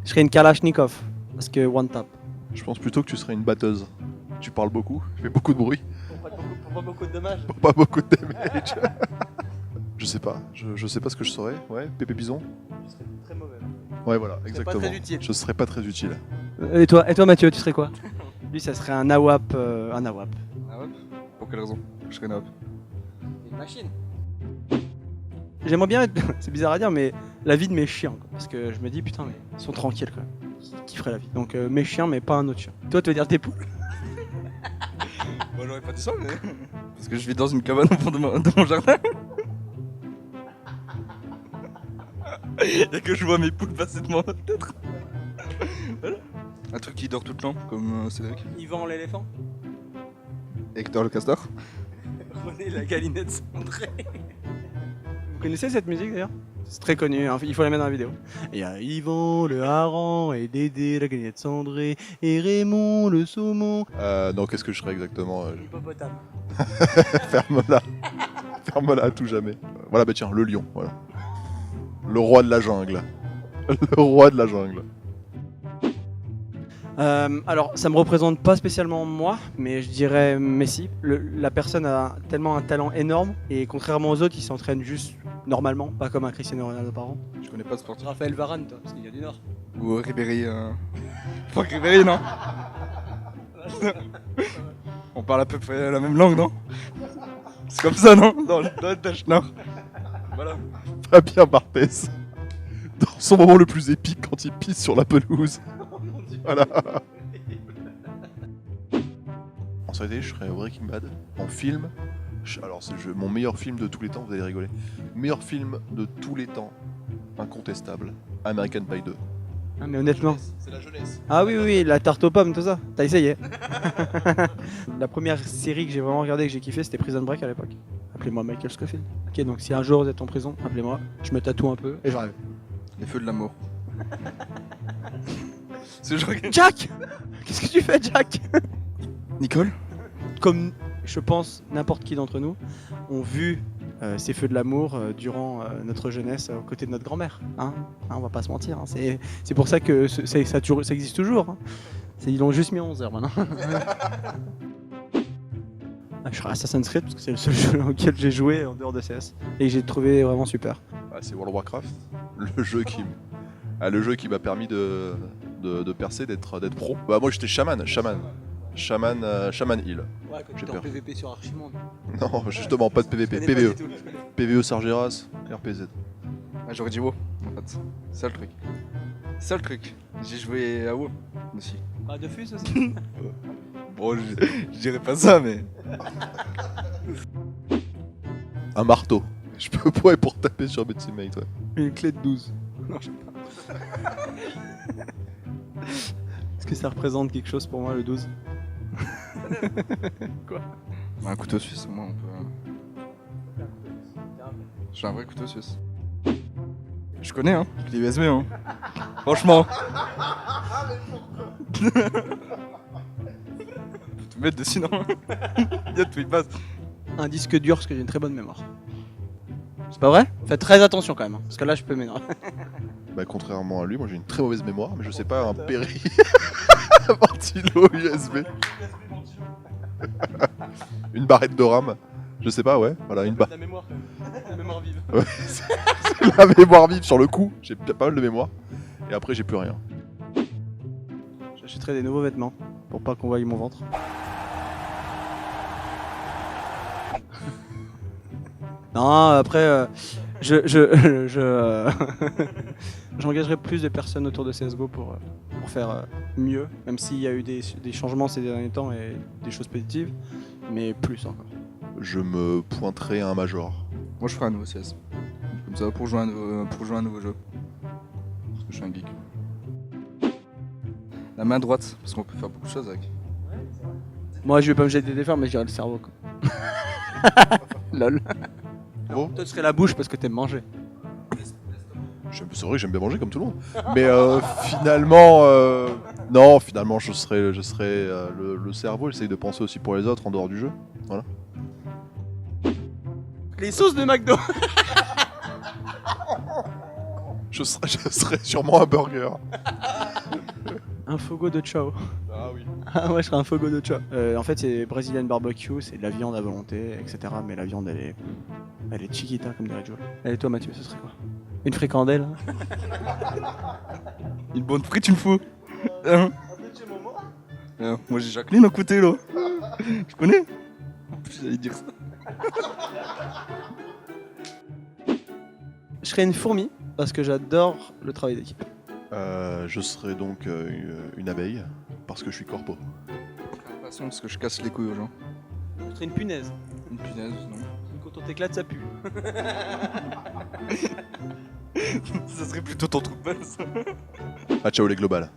Je serais une Kalachnikov, parce que one tap. Je pense plutôt que tu serais une batteuse. Tu parles beaucoup, tu fais beaucoup de bruit, Pour pas beaucoup de dommages. pour pas beaucoup de damage. Je sais pas, je sais pas ce que je serais. Ouais, Pépé Bison. Je serais très mauvais. Ouais, voilà, pas exactement. très utile. Je serais pas très utile. Et toi Mathieu, tu serais quoi? Lui, ça serait un AWAP. Un AWAP. Ah ouais? Pour quelle raison? Je serais Nawap. Une machine. J'aimerais bien être, c'est bizarre à dire, mais la vie de mes chiens. Quoi. Parce que je me dis, putain, mais ils sont tranquilles quand même. Qui ferait la vie? Donc mes chiens, mais pas un autre chien. Toi, tu veux dire tes poules? Moi j'aurais pas dit ça, mais. Parce que je vis dans une cabane au fond de mon jardin. Et que je vois mes poules passer devant ma tête. Voilà. Un truc qui dort tout le temps, comme Cédric. Yvan l'éléphant. Hector le castor. René la galinette cendrée. Vous connaissez cette musique d'ailleurs? C'est très connu, hein, il faut la mettre dans la vidéo. Il y a Yvan le hareng, et Dédé la galinette cendrée, et Raymond le saumon. Non, qu'est-ce que je serais exactement Hippopotame. Ferme-la. Ferme-la à tout jamais. Voilà, bah tiens, le lion, voilà. Le roi de la jungle. Le roi de la jungle. Alors, ça me représente pas spécialement moi, mais je dirais Messi. La personne a tellement un talent énorme, et contrairement aux autres, il s'entraîne juste normalement, pas comme un Cristiano Ronaldo par an. Je connais pas ce sportif. Raphaël Varane, toi, parce qu'il y a du Nord. Ou Ribéry. Franck Ribéry, non? On parle à peu près la même langue, non? C'est comme ça, non? Dans le Dash Nord. Voilà. Fabien Barthez. Dans son moment le plus épique quand il pisse sur la pelouse. Voilà. En série télé, je serais Breaking Bad. En film, alors c'est mon meilleur film de tous les temps, vous allez rigoler. Meilleur film de tous les temps, incontestable, American Pie 2. Ah, mais honnêtement. C'est la jeunesse. Ah oui, oui, oui, la tarte aux pommes, tout ça. T'as essayé? La première série que j'ai vraiment regardée, que j'ai kiffé, c'était Prison Break à l'époque. Appelez-moi Michael Scofield. Ok, donc si un jour vous êtes en prison, appelez-moi, je me tatoue un peu et j'arrive. Les feux de l'amour. C'est genre... Jack! Qu'est-ce que tu fais, Jack? Nicole? Comme je pense n'importe qui d'entre nous ont vu ces feux de l'amour durant notre jeunesse aux côtés de notre grand-mère. Hein, on va pas se mentir. Hein. C'est pour ça que ça existe toujours. Hein. Ils l'ont juste mis à 11h maintenant. Je serai Assassin's Creed parce que c'est le seul jeu auquel j'ai joué en dehors de CS et que j'ai trouvé vraiment super. Ah, c'est World of Warcraft, le jeu qui m'a permis de percer, d'être pro. Bah moi j'étais chaman heal. Ouais, quand J'ai tu en peur. PVP sur Archimond. Non, justement, pas de PVP, PVE. PVE Sargeras, RPZ. Ah, j'aurais dit WoW, en fait. C'est ça le truc. C'est ça le truc. J'ai joué à WoW aussi. Pas de fus aussi. Bon, je dirais pas ça, mais. Un marteau. Je peux ouais, pour taper sur mes teammates, ouais. Une clé de 12. Non, je sais pas. Est-ce que ça représente quelque chose pour moi le 12? Quoi? Un couteau suisse, au moins, on peut. J'ai un vrai couteau suisse. Je connais, hein. Je l'ai USB, hein. Franchement. Faut tout mettre dessus, non? Il y a tout, il passe. Un disque dur parce que j'ai une très bonne mémoire. C'est pas vrai? Faites très attention quand même, hein, parce que là je peux m'énerver. Bah contrairement à lui, moi j'ai une très mauvaise mémoire, mais je sais pas, un péri... un ventilo USB. Une barrette de RAM. Je sais pas, ouais. Voilà, une barre. La mémoire quand même. La mémoire vive. Ouais, c'est la mémoire vive sur le coup. J'ai pas mal de mémoire. Et après, j'ai plus rien. J'achèterai des nouveaux vêtements pour pas qu'on voie mon ventre. Non, après, j'engagerai plus de personnes autour de CSGO pour faire mieux, même s'il y a eu des changements ces derniers temps et des choses positives, mais plus encore. Je me pointerai à un major. Moi, je ferai un nouveau CS. Comme ça, pour jouer un nouveau jeu. Parce que je suis un geek. La main droite, parce qu'on peut faire beaucoup de choses avec. Moi, je vais pas me jeter des fleurs, mais je dirais le cerveau. Quoi. Lol. Bon. Toi, tu serais la bouche parce que t'aimes manger. C'est vrai que j'aime bien manger comme tout le monde. Mais finalement, non, finalement, je serai le cerveau. J'essaye de penser aussi pour les autres en dehors du jeu. Voilà. Les sauces de McDo. Je serai sûrement un burger. Un fogo de chao. Ah oui. Ah ouais, je serais un fogo de chao. En fait, c'est Brazilian barbecue, c'est de la viande à volonté, etc. Mais la viande, elle est chiquita, comme dirait Joe. Et toi, Mathieu, ce serait quoi? Une fricandelle? Une bonne frite, une fois. Hein moi j'ai Jacqueline à côté là. Tu connais? En plus, j'allais dire ça. Je serais une fourmi, parce que j'adore le travail d'équipe. Je serais donc une abeille, parce que je suis corpo. Attention, parce que je casse les couilles aux gens. Je serais une punaise. Une punaise, non. Quand on t'éclate, ça pue. Ça serait plutôt ton trou de balle, ça. Ah, ciao les globales.